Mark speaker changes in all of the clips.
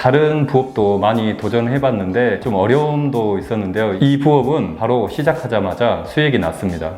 Speaker 1: 다른 부업도 많이 도전해봤는데 좀 어려움도 있었는데요. 이 부업은 바로 시작하자마자 수익이 났습니다.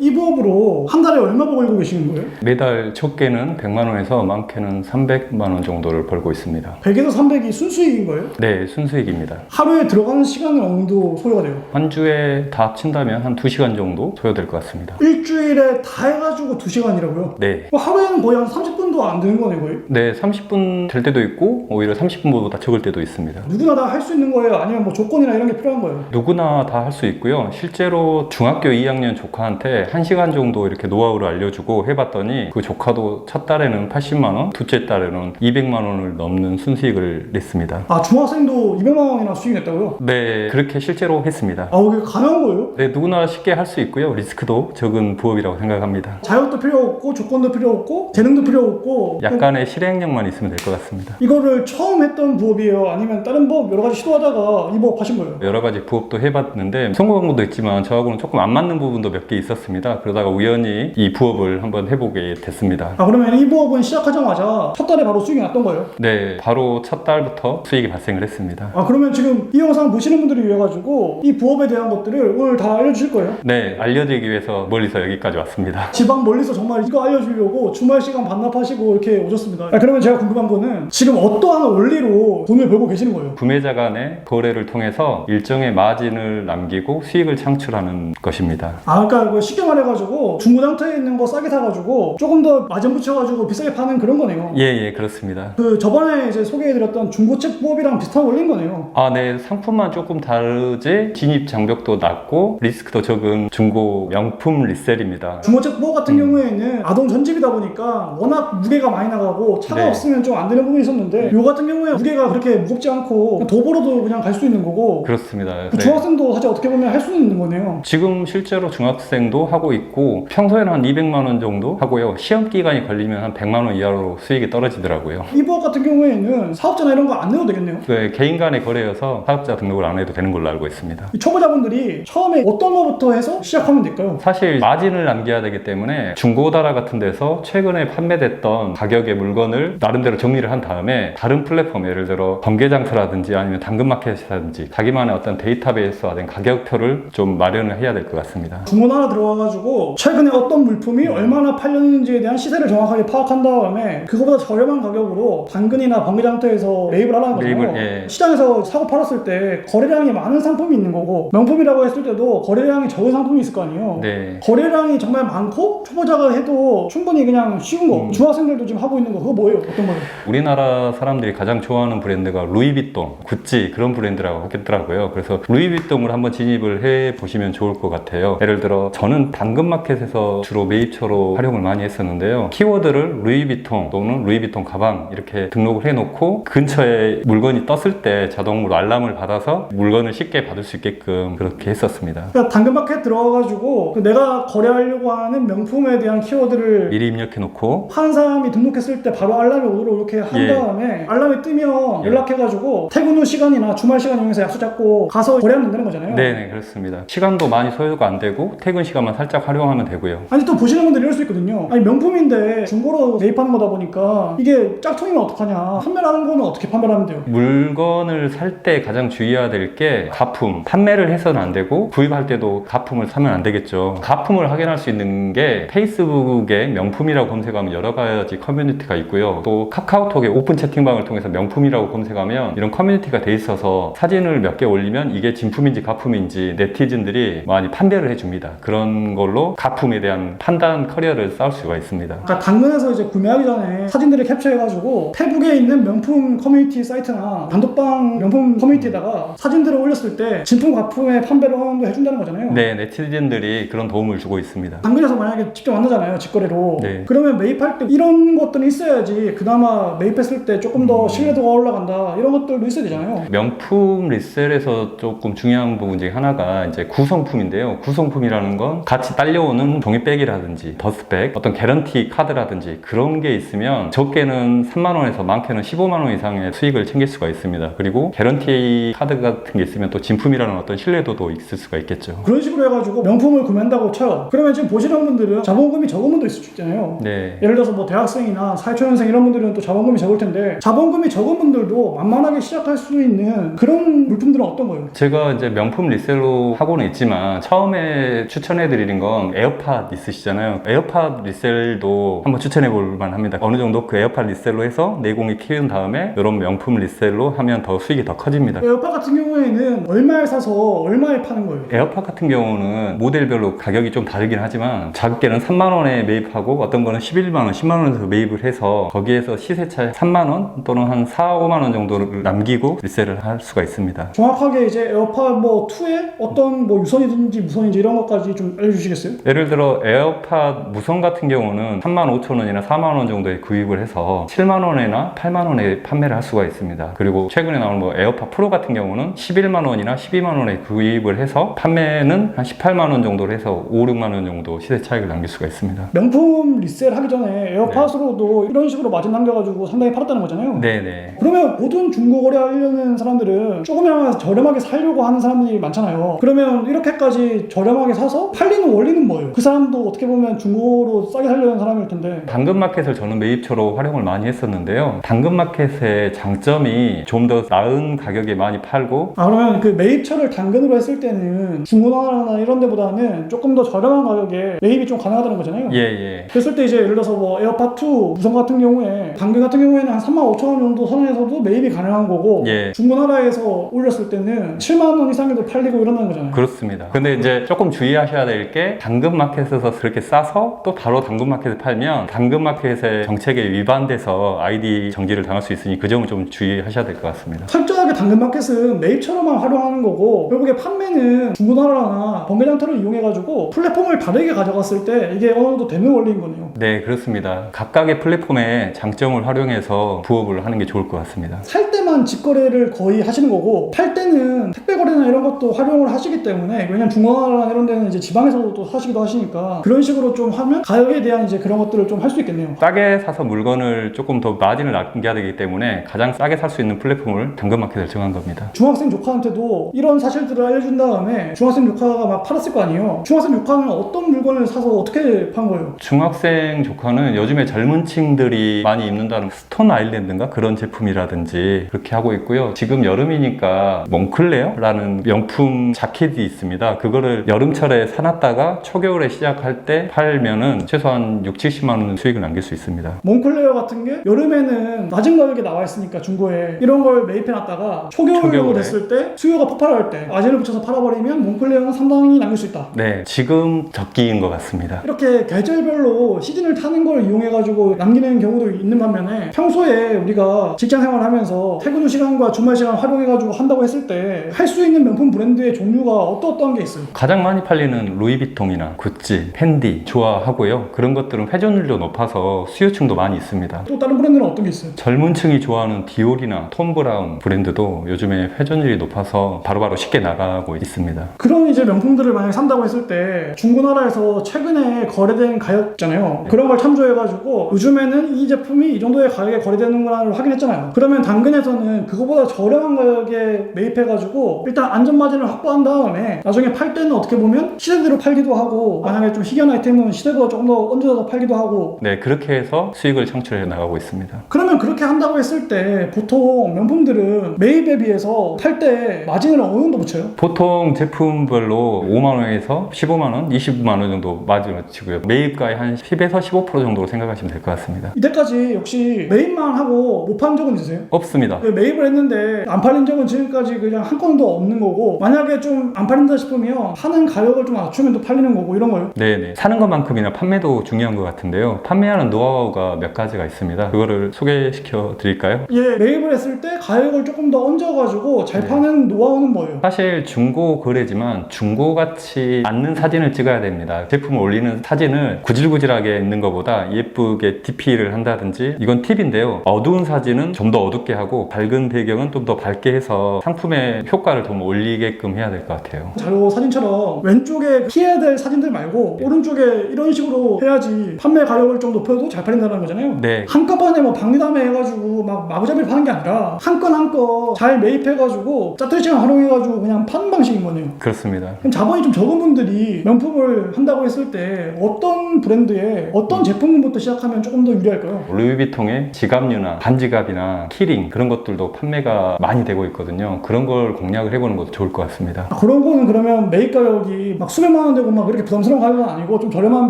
Speaker 2: 이 부업으로 한 달에 얼마 벌고 계시는 거예요?
Speaker 1: 매달 적게는 100만 원에서 많게는 300만 원 정도를 벌고 있습니다.
Speaker 2: 100에서 300이 순수익인 거예요?
Speaker 1: 네, 순수익입니다.
Speaker 2: 하루에 들어가는 시간은 어느 정도 소요가 돼요?
Speaker 1: 한 주에 다 합친다면 한 2시간 정도 소요될 것 같습니다.
Speaker 2: 일주일에 다 해가지고 2시간이라고요?
Speaker 1: 네.
Speaker 2: 하루에는 거의 한 30분도 안 되는 거네 거의?
Speaker 1: 네, 30분 될 때도 있고 오히려 30분보다 적을 때도 있습니다.
Speaker 2: 누구나 다 할 수 있는 거예요? 아니면 뭐 조건이나 이런 게 필요한 거예요?
Speaker 1: 누구나 다 할 수 있고요. 실제로 중학교 2학년 조카한테 1시간 정도 이렇게 노하우를 알려주고 해봤더니 그 조카도 첫 달에는 80만 원, 둘째 달에는 200만 원을 넘는 순수익을 냈습니다.
Speaker 2: 아, 중학생도 200만 원이나 수익 냈다고요?
Speaker 1: 네, 그렇게 실제로 했습니다.
Speaker 2: 아, 이게 가능한 거예요?
Speaker 1: 네, 누구나 쉽게 할 수 있고요. 리스크도 적은 부업이라고 생각합니다.
Speaker 2: 자격도 필요 없고 조건도 필요 없고 재능도 필요 없고
Speaker 1: 약간의 실행력만 있으면 될 것 같습니다.
Speaker 2: 이거를 처음 했던 부업이에요? 아니면 다른 부업 여러 가지 시도하다가 이 부업 하신 거예요?
Speaker 1: 여러 가지 부업도 해봤는데 성공한 것도 있지만 저하고는 조금 안 맞는 부분도 몇 개 있었습니다. 그러다가 우연히 이 부업을 한번 해보게 됐습니다.
Speaker 2: 아, 그러면 이 부업은 시작하자마자 첫 달에 바로 수익이 났던 거예요?
Speaker 1: 네, 바로 첫 달부터 수익이 발생을 했습니다.
Speaker 2: 아, 그러면 지금 이 영상 보시는 분들을 위해 가지고 이 부업에 대한 것들을 오늘 다 알려주실 거예요?
Speaker 1: 네, 알려드리기 위해서 멀리서 여기까지 왔습니다.
Speaker 2: 지방 멀리서 정말 이거 알려주려고 주말 시간 반납하시고 이렇게 오셨습니다. 아, 그러면 제가 궁금한 거는 지금 어떠한 원리로 돈을 벌고 계시는 거예요?
Speaker 1: 구매자 간의 거래를 통해서 일정의 마진을 남기고 수익을 창출하는 것입니다.
Speaker 2: 아, 그러니까 쉽게 말해가지고 중고장터에 있는 거 싸게 사가지고 조금 더 마진 붙여가지고 비싸게 파는 그런 거네요.
Speaker 1: 예, 그렇습니다.
Speaker 2: 그 저번에 이제 소개해드렸던 중고책 부업이랑 비슷한 원리인 거네요.
Speaker 1: 아, 네, 상품만 조금 다르지 진입 장벽도 낮고 리스크도 적은 중고 명품 리셀입니다.
Speaker 2: 중고책 부업 같은 경우에는 아동 전집이다 보니까 워낙 무게가 많이 나가고 차가
Speaker 1: 네.
Speaker 2: 없으면 좀 안 되는 부분이 있었는데 요 같은 경우에 무게가 그렇게 무겁지 않고 그냥 도보로도 그냥 갈 수 있는 거고
Speaker 1: 그렇습니다.
Speaker 2: 그 중학생도 사실 어떻게 보면 할 수 있는 거네요.
Speaker 1: 지금 실제로 중학생도 하고 있고 평소에는 한 200만 원 정도 하고요. 시험 기간이 걸리면 한 100만 원 이하로 수익이 떨어지더라고요.
Speaker 2: 이 부업 같은 경우에는 사업자나 이런 거 안 내도 되겠네요.
Speaker 1: 네, 개인 간의 거래여서 사업자 등록을 안 해도 되는 걸로 알고 있습니다.
Speaker 2: 이 초보자분들이 처음에 어떤 거부터 해서 시작하면 될까요?
Speaker 1: 사실 마진을 남겨야 되기 때문에 중고나라 같은 데서 최근에 판매됐던 가격의 물건을 나름대로 정리를 한 다음에 다른 플랫폼 예를 들어 번개장터라든지 아니면 당근마켓이라든지 자기만의 어떤 데이터베이스화 된 가격표를 좀 마련을 해야 될 것 같습니다.
Speaker 2: 중고나라 들어가가지고 최근에 어떤 물품이 얼마나 팔렸는지에 대한 시세를 정확하게 파악한 다음에 그거보다 저렴한 가격으로 당근이나 번개장터에서 매입을 하라는 거잖아요.
Speaker 1: 매입을, 예.
Speaker 2: 시장에서 사고 팔았을 때 거래량이 많은 상품이 있는 거고 명품이라고 했을 때도 거래량이 적은 상품이 있을 거 아니에요.
Speaker 1: 네.
Speaker 2: 거래량이 정말 많고 초보자가 해도 충분히 그냥 쉬운 거 중학생들도 지금 하고 있는 거 그거 뭐예요? 어떤 거예요?
Speaker 1: 우리나라 사람들이 가장 좋아하는 브랜드가 루이비통, 구찌 그런 브랜드라고 하겠더라고요. 그래서 루이비통을 한번 진입을 해 보시면 좋을 것 같아요. 예를 들어 저는 당근마켓에서 주로 매입처로 활용을 많이 했었는데요. 키워드를 루이비통 또는 루이비통 가방 이렇게 등록을 해놓고 근처에 물건이 떴을 때 자동으로 알람을 받아서 물건을 쉽게 받을 수 있게끔 그렇게 했었습니다.
Speaker 2: 그러니까 당근마켓 들어가가지고 내가 거래하려고 하는 명품에 대한 키워드를
Speaker 1: 미리 입력해놓고
Speaker 2: 파는 사람이 등록했을 때 바로 알람이 오도록 이렇게 한
Speaker 1: 예.
Speaker 2: 다음에 알람이 뜨면
Speaker 1: 예.
Speaker 2: 연락해가지고 퇴근 후 시간이나 주말 시간 이용해서 약속 잡고 가서 거래하면 된다는 거잖아요.
Speaker 1: 네네 그렇습니다. 시간도 많이 소요가 안 되고 퇴근 시간만 살짝 활용하면 되고요.
Speaker 2: 아니 또 보시는 분들이 이럴 수 있거든요. 아니 명품인데 중고로 매입하는 거다 보니까 이게 짝퉁이면 어떡하냐. 판매하는 거는 어떻게 판매를 하면 돼요?
Speaker 1: 물건을 살 때 가장 주의해야 될 게 가품, 판매를 해서는 안 되고 구입할 때도 가품을 사면 안 되겠죠. 가품을 확인할 수 있는 게 페이스북에 명품이라고 검색하면 여러 가지 커뮤니티가 있고요. 또 카카오톡에 오픈 채팅방을 통해서 명품이라고 검색하면 이런 커뮤니티가 돼 있어서 사진을 몇 개 올리면 이게 진품인지 가품인지 네티즌들이 많이 판별을 해줍니다. 그런 걸로 가품에 대한 판단 커리어를 쌓을 수가 있습니다.
Speaker 2: 그러니까 당근에서 이제 구매하기 전에 사진들을 캡처해가지고 페북에 있는 명품 커뮤니티 사이트나 단톡방 명품 커뮤니티에다가 사진들을 올렸을 때 진품 가품의 판별을 어느 정도 해준다는 거잖아요.
Speaker 1: 네, 네티즌들이 그런 도움을 주고 있습니다.
Speaker 2: 당근에서 만약에 직접 만나잖아요, 직거래로.
Speaker 1: 네.
Speaker 2: 그러면 매입할 때 이런 것들은 있어야지 그나마 매입했을 때 조금 더 신뢰도가 올라간다 이런 것들도 있어야 되잖아요.
Speaker 1: 명품 리셀에서 조금 중요한 부분 중에 하나가 이제 구성품인데요. 구성품이라는 건 같이 딸려오는 종이백이라든지 더스백, 어떤 개런티 카드라든지 그런 게 있으면 적게는 3만원에서 많게는 15만원 이상의 수익을 챙길 수가 있습니다. 그리고 개런티 카드 같은 게 있으면 또 진품이라는 어떤 신뢰도도 있을 수가 있겠죠.
Speaker 2: 그런 식으로 해가지고 명품을 구매한다고 쳐요. 그러면 지금 보시는 분들은 자본금이 적은 분도 있을 수 있잖아요.
Speaker 1: 네.
Speaker 2: 예를 들어서 뭐 대학생이나 사회초년생 이런 분들은 또 자본금이 적을 텐데 자본금이 적은 분들도 만만하게 시작할 수 있는 그런 물품들은 어떤 거예요?
Speaker 1: 제가 이제 명품 리셀로 하고는 있지만 처음에 추천해드리는 건 에어팟 있으시잖아요. 에어팟 리셀도 한번 추천해볼 만합니다. 어느 정도 그 에어팟 리셀로 해서 내공이 키운 다음에 이런 명품 리셀로 하면 더 수익이 더 커집니다.
Speaker 2: 에어팟 같은 경우에는 얼마에 사서 얼마에 파는 거예요?
Speaker 1: 에어팟 같은 경우는 모델별로 가격이 좀 다르긴 하지만 작게는 3만원에 매입하고 어떤 거는 11만원, 10만원에서 매입을 해서 거기에서 시세차 3만원 또는 한 4, 5만원 정도를 남기고 리셀을 할 수가 있습니다.
Speaker 2: 정확하게 이제 에어팟 뭐 2에 어떤 뭐 유선이든지 무선인지 이런 것까지 좀 알려주시겠어요?
Speaker 1: 예를 들어 에어팟 무선 같은 경우는 35,000원이나 4만원 정도에 구입을 해서 7만원이나 8만원에 판매를 할 수가 있습니다. 그리고 최근에 나온 뭐 에어팟 프로 같은 경우는 11만원이나 12만원에 구입을 해서 판매는 한 18만원 정도로 해서 5, 6만원 정도 시세 차익을 남길 수가 있습니다.
Speaker 2: 명품 리셀 하기 전에 에어팟으로도 이런 식으로 마진 남겨가지고 상당히 팔았다는 거잖아요.
Speaker 1: 네네.
Speaker 2: 그러면 모든 중고 거래하려는 사람들은 조금이나마 저렴하게 살려고 하는 사람들이 많잖아요. 그러면 이렇게까지 저렴하게 사서 팔리는 원리는 뭐예요? 그 사람도 어떻게 보면 중고로 싸게 살려는 사람일 텐데.
Speaker 1: 당근마켓을 저는 매입처로 활용을 많이 했었는데요. 당근마켓의 장점이 좀 더 나은 가격에 많이 팔고
Speaker 2: 그러면 그 매입처를 당근으로 했을 때는 중고나라나 이런 데보다는 조금 더 저렴한 가격에 매입이 좀 가능하다는 거잖아요.
Speaker 1: 예.
Speaker 2: 그랬을 때 이제 예를 들어서 뭐 에어팟 2 무선 같은 경우에 당근 같은 경우에는 한 35,000원 정도 선에서도 매입이 가능한 거고
Speaker 1: 예.
Speaker 2: 중고나라에서 올렸을 때는 7만 원 이상에도 팔리고 이런다는 거잖아요.
Speaker 1: 그렇습니다. 근데 이제 조금 주의하셔야 될 게 당근마켓에서 그렇게 싸서 또 바로 당근마켓에 팔면 당근마켓의 정책에 위반돼서 아이디 정지를 당할 수 있으니 그 점은 좀 주의하셔야 될 것 같습니다.
Speaker 2: 철저하게 당근마켓은 매입처럼만 활용하는 거고 결국에 판매는 중고나라나 번개장터를 이용해가지고 플랫폼을 다르게 가져갔을 때 이게 어느 정도 되는 원리인 거네요.
Speaker 1: 네, 그렇습니다. 각각의 플랫폼의 장점을 활용해서 부업을 하는 게 좋을 것 같습니다.
Speaker 2: 살 때만 직거래를 거의 하시는 거고 팔 때는 택배 거래나 이런 것도 활용을 하시기 때문에 왜냐면 중고나라나 이런 데는 이제 지방에서도 또 사시기도 하시니까 그런 식으로 좀 하면 가격에 대한 이제 그런 것들을 좀 할 수 있겠네요.
Speaker 1: 싸게 사서 물건을 조금 더 마진을 남겨야 되기 때문에 가장 싸게 살 수 있는 플랫폼을 당근마켓을 정한 겁니다.
Speaker 2: 중학생 조카한테도 이런 사실들을 알려준 다음에 중학생 조카가 막 팔았을 거 아니에요. 중학생 조카는 어떤 물건을 사서 어떻게 판 거예요?
Speaker 1: 중학생 조카는 요즘에 젊은 층들이 많이 입는다는 스톤 아일랜드인가 그런 제품이라든지 그렇게 하고 있고요. 지금 여름이니까 몽클레어라는 명품 자켓이 있습니다. 그거를 여름철에 사놨다가 초겨울에 시작할 때 팔면은 최소한 6, 70만 원 수익을 남길 수 있습니다.
Speaker 2: 몽클레어 같은 게 여름에는 낮은 가격에 나와 있으니까 중고에 이런 걸 매입해놨다가 초겨울로 됐을 때 수요가 폭발할 때 마진을 붙여서 팔아버리면 몽클레어는 상당히 남길 수 있다.
Speaker 1: 네, 지금 적기인 것 같습니다.
Speaker 2: 이렇게 계절별로 시즌을 타는 걸 이용해가지고 남기는 경우도 있는 반면에 평소에 우리가 직장 생활하면서 퇴근 후 시간과 주말 시간 활용해가지고 한다고 했을 때 할 수 있는 명품 브랜드의 종류가 어떤 게 있어요?
Speaker 1: 가장 많이 팔리는 루이비통이나 구찌, 펜디 좋아하고요. 그런 것들은 회전율도 높아서 수요층도 많이 있습니다.
Speaker 2: 또 다른 브랜드는 어떤 게 있어요?
Speaker 1: 젊은 층이 좋아하는 디올이나 톰 브라운 브랜드도 요즘에 회전율이 높아서 바로바로 쉽게 나가고 있습니다.
Speaker 2: 그런 이제 명품들을 만약에 산다고 했을 때 중고나라에서 최근에 거래된 가격 있잖아요. 그런 걸 참조해가지고 요즘에는 이 제품이 이 정도의 가격에 거래되는구나를 확인했잖아요. 그러면 당근에서는 그거보다 저렴한 가격에 매입해가지고 일단 안전마진을 확보한 다음에 나중에 팔 때는 어떻게 보면 시세대로 팔기도 하고 만약에 좀 희귀한 아이템은 시세보다 조금 더 얹어서 팔기도 하고
Speaker 1: 네, 그렇게 해서 수익을 창출해 나가고 있습니다.
Speaker 2: 그러면 그렇게 한다고 했을 때 보통 명품들은 매입에 비해서 팔 때 마진을 어느 정도 붙여요?
Speaker 1: 보통 제품별로 5만원에서 15만원, 20만원 정도 마진을 치고요. 매입가의 한 10에서 15% 정도로 생각하시면 될 것 같습니다.
Speaker 2: 이때까지 혹시 매입만 하고 못 판 적은 있으세요?
Speaker 1: 없습니다.
Speaker 2: 매입을 했는데 안 팔린 적은 지금까지 그냥 한 건도 없는 거고 만약에 좀 안 팔린다 싶으면 파는 가격을 좀 낮추면 또 팔리는 거고 이런 거요?
Speaker 1: 네네. 사는 것만큼이나 판매도 중요한 것 같은데요. 판매하는 노하우가 몇 가지가 있습니다. 그거를 소개시켜 드릴까요?
Speaker 2: 예, 매입을 했을 때 가격을 조금 더 얹어가지고 잘 파는 노하우는 뭐예요?
Speaker 1: 사실 중고 거래지만 중고 같이 않는 사진을 찍어야 됩니다. 제품을 올리는 사진을 구질구질하게 있는 것보다 예쁘게 DP를 한다든지 이건 팁인데요. 어두운 사진은 좀 더 어둡게 하고 밝은 배경은 좀 더 밝게 해서 상품의 효과를 단가를 좀 올리게끔 해야 될 것 같아요.
Speaker 2: 자료 사진처럼 왼쪽에 피해야 될 사진들 말고 오른쪽에 이런 식으로 해야지 판매 가격을 좀 높여도 잘 팔린다는 거잖아요.
Speaker 1: 네.
Speaker 2: 한꺼번에 뭐 박리담회 해가지고 막 마구잡이를 파는 게 아니라 한 건 한 건 잘 매입해가지고 짜투리 시간 활용해가지고 그냥 파는 방식인 거네요.
Speaker 1: 그렇습니다.
Speaker 2: 그럼 자본이 좀 적은 분들이 명품을 한다고 했을 때 어떤 브랜드의 어떤 제품부터 시작하면 조금 더 유리할까요?
Speaker 1: 루이비통의 지갑류나 반지갑이나 키링 그런 것들도 판매가 많이 되고 있거든요. 그런 걸 공략을 해보는 것도 좋을 것 같습니다.
Speaker 2: 그런 거는 그러면 매입 가격이 막 수백만 원 되고 막 그렇게 부담스러운 가격은 아니고 좀 저렴한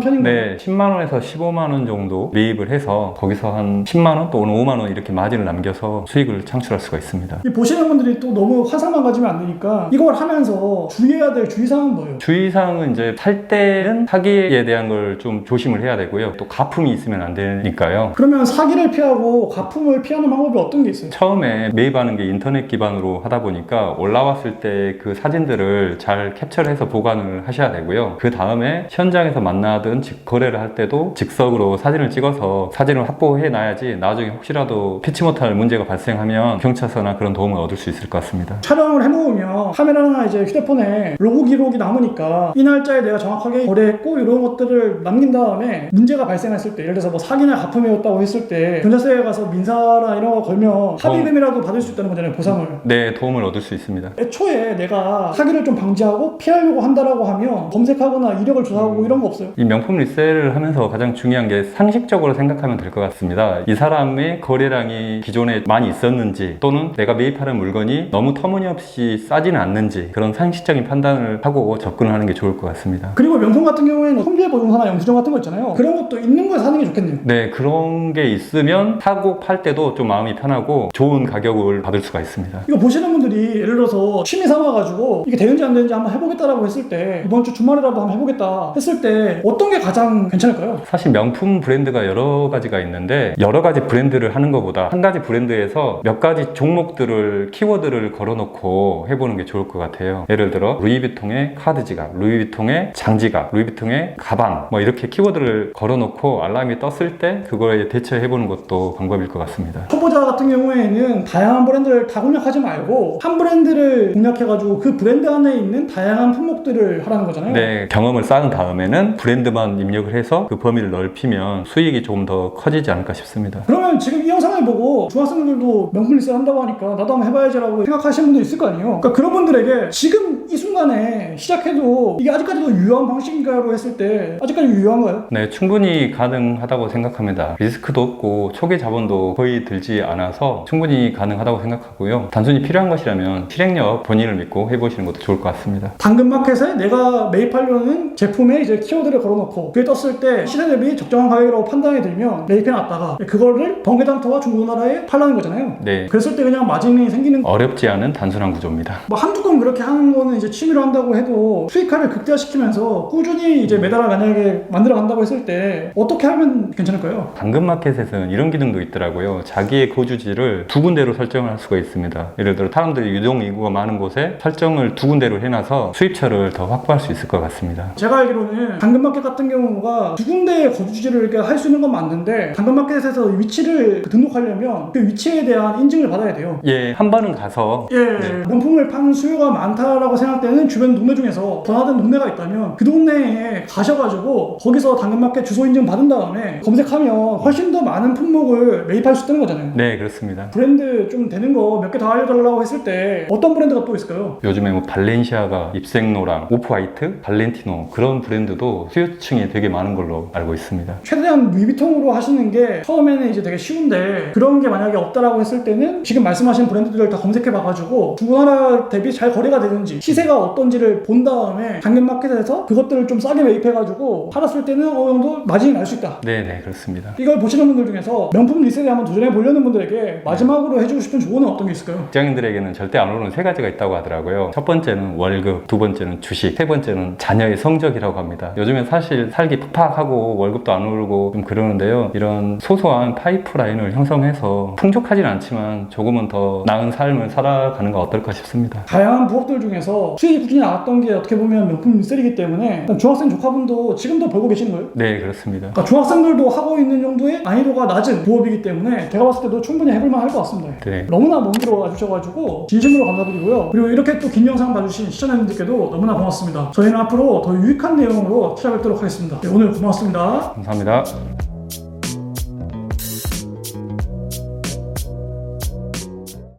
Speaker 2: 편인가요?
Speaker 1: 네, 10만 원에서 15만 원 정도 매입을 해서 거기서 한 10만 원 또는 5만 원 이렇게 마진을 남겨서 수익을 창출할 수가 있습니다.
Speaker 2: 이 보시는 분들이 또 너무 환상만 가지면 안 되니까 이걸 하면서 주의해야 될 주의사항은 뭐예요?
Speaker 1: 주의사항은 이제 살 때는 사기에 대한 걸 좀 조심을 해야 되고요. 또 가품이 있으면 안 되니까요.
Speaker 2: 그러면 사기를 피하고 가품을 피하는 방법이 어떤 게 있어요?
Speaker 1: 처음에 매입하는 게 인터넷 기반으로 하다 보니까 올라왔을 때 그 사진들을 잘 캡처를 해서 보관을 하셔야 되고요. 그 다음에 현장에서 만나든 거래를 할 때도 즉석으로 사진을 찍어서 사진을 확보해 놔야지 나중에 혹시라도 피치 못할 문제가 발생하면 경찰서나 그런 도움을 얻을 수 있을 것 같습니다.
Speaker 2: 촬영을 해놓으면 카메라나 이제 휴대폰에 로고 기록이 남으니까 이 날짜에 내가 정확하게 거래했고 이런 것들을 남긴 다음에 문제가 발생했을 때 예를 들어서 뭐 사기나 가품이었다고 했을 때 경찰서에 가서 민사나 이런 거 걸면 합의금이라도 받을 수 있다는 거잖아요. 보상을.
Speaker 1: 네, 도움을 얻을 수 있습니다.
Speaker 2: 애초에 내가 사기를 좀 방지하고 피하려고 한다라고 하면 검색하거나 이력을 조사하고 이런 거 없어요?
Speaker 1: 이 명품 리셀을 하면서 가장 중요한 게 상식적으로 생각하면 될 것 같습니다. 이 사람의 거래량이 기존에 많이 있었는지 또는 내가 매입하는 물건이 너무 터무니없이 싸지는 않는지 그런 상식적인 판단을 하고 접근을 하는 게 좋을 것 같습니다.
Speaker 2: 그리고 명품 같은 경우에는 손실보증서나 영수증 같은 거 있잖아요. 그런 것도 있는 거에 사는 게 좋겠네요.
Speaker 1: 네, 그런 게 있으면 사고 팔 때도 좀 마음이 편하고 좋은 가격을 받을 수가 있습니다.
Speaker 2: 이거 보시는 분들이 예를 들어서 취미 삼아가지고 이게 되는지 안 되는지 한번 해보겠다라고 했을 때 이번 주 주말이라도 한번 해보겠다 했을 때 어떤 게 가장 괜찮을까요?
Speaker 1: 사실 명품 브랜드가 여러 가지가 있는데 여러 가지 브랜드를 하는 것보다 한 가지 브랜드에서 몇 가지 종목들을 키워드를 걸어놓고 해보는 게 좋을 것 같아요. 예를 들어 루이비통의 카드 지갑, 루이비통의 장지갑, 루이비통의 가방 뭐 이렇게 키워드를 걸어놓고 알람이 떴을 때 그거에 대처해보는 것도 방법일 것 같습니다.
Speaker 2: 초보자 같은 경우에는 다양한 브랜드를 다 공략하지 말고 한 브랜드를 공략해가지고 그 브랜드 안에 있는 다양한 품목들을 하라는 거잖아요.
Speaker 1: 네, 경험을 쌓은 다음에는 브랜드만 입력을 해서 그 범위를 넓히면 수익이 조금 더 커지지 않을까 싶습니다.
Speaker 2: 그러면 지금 이 영상을 보고 중학생들도 명품 리셀 한다고 하니까 나도 한번 해봐야지라고 생각하시는 분도 있을 거 아니에요. 그러니까 그런 분들에게 지금 이 순간에 시작해도 이게 아직까지도 유효한 방식인가로 했을 때 아직까지 유효한가요?
Speaker 1: 네, 충분히 가능하다고 생각합니다. 리스크도 없고 초기 자본도 거의 들지 않아서 충분히 가능하다고 생각하고요. 단순히 필요한 것이라면 실행력 본인을 믿고 해보시는 것도 좋을 것 같습니다.
Speaker 2: 당근마켓에 내가 매입하려는 제품에 이제 키워드를 걸어놓고 그게 떴을 때 시세 대비 적정한 가격이라고 판단이 들면 매입해놨다가 그거를 번개당토와 중고나라에 팔라는 거잖아요.
Speaker 1: 네,
Speaker 2: 그랬을 때 그냥 마진이 생기는
Speaker 1: 어렵지 않은 단순한 구조입니다.
Speaker 2: 뭐 한두 건 그렇게 하는 거는 이제 취미로 한다고 해도 수익화를 극대화시키면서 꾸준히 이제 매달아 만약에 만들어 간다고 했을 때 어떻게 하면 괜찮을까요?
Speaker 1: 당근마켓에서는 이런 기능도 있더라고요. 자기의 거주지를 두 군데로 설정을 할 수가 있습니다. 예를 들어 사람들이 유동 인구가 많은 곳에 설정을 두 군데로 해놔서 수입처를 더 확보할 수 있을 것 같습니다.
Speaker 2: 제가 알기로는 당근마켓 같은 경우가 두 군데의 거주지를 이렇게 할 수 있는 건 맞는데 당근마켓에서 위치를 등록하려면 그 위치에 대한 인증을 받아야 돼요.
Speaker 1: 예, 한 번은 가서
Speaker 2: 네. 명품을 파는 수요가 많다라고 생각되는 주변 동네 중에서 번화된 동네가 있다면 그 동네에 가셔가지고 거기서 당근마켓 주소 인증 받은 다음에 검색하면 훨씬 더 많은 품목을 매입할 수 있다는 거잖아요.
Speaker 1: 네, 그렇습니다.
Speaker 2: 브랜드 좀 되는 거 몇 개 더 알려달라고 했을 때 어떤 브랜드가 또 있을까요?
Speaker 1: 요즘에 뭐 발렌시아가, 입생로랑, 오프화이트, 발렌티노 그런 브랜드도 수요층이 되게 많은 걸로 알고 있습니다.
Speaker 2: 최대한 루이비통으로 하시는 게 처음에는 이제 되게 쉬운데 그런 게 만약에 없다라고 했을 때는 지금 말씀하신 브랜드들을 다 검색해봐가지고 중고나라 대비 잘 거래가 되는지 시세가 어떤지를 본 다음에 당근마켓에서 그것들을 좀 싸게 매입해가지고 팔았을 때는 어느 정도 마진이 날 수 있다.
Speaker 1: 네, 그렇습니다.
Speaker 2: 이걸 보시는 분들 중에서 명품 리셀에 한번 도전해 보려는 분들에게 마지막으로 해주고 싶은 조언은 어떤 게 있을까요?
Speaker 1: 직장인들에게는 절대 안 오르는 세 가지가 있다고 하더라고요. 첫 번째는 월급, 두 번째는 주식, 세 번째는 자녀의 성적이라고 합니다. 요즘엔 사실 살기 팍팍하고 월급도 안 오르고 좀 그러는데요. 이런 소소한 파이프라인을 형성해서 풍족하진 않지만 조금은 더 나은 삶을 살아가는 거 어떨까 싶습니다.
Speaker 2: 다양한 부업들 중에서 수익이 꾸준히 나왔던 게 어떻게 보면 명품 리셀이기 때문에 일단 중학생 조카분도 지금도 벌고 계시는 거예요?
Speaker 1: 네, 그렇습니다.
Speaker 2: 그러니까 중학생들도 하고 있는 정도의 난이도가 낮은 부업이기 때문에 제가 봤을 때도 충분히 해볼만 할 것 같습니다.
Speaker 1: 네.
Speaker 2: 너무나 먼 길로 와주셔가지고 진심으로 감사드립니다. 감사드리고요. 그리고 이렇게 또 긴 영상 봐주신 시청자님들께도 너무나 고맙습니다. 저희는 앞으로 더 유익한 내용으로 찾아뵙도록 하겠습니다. 네, 오늘 고맙습니다.
Speaker 1: 감사합니다.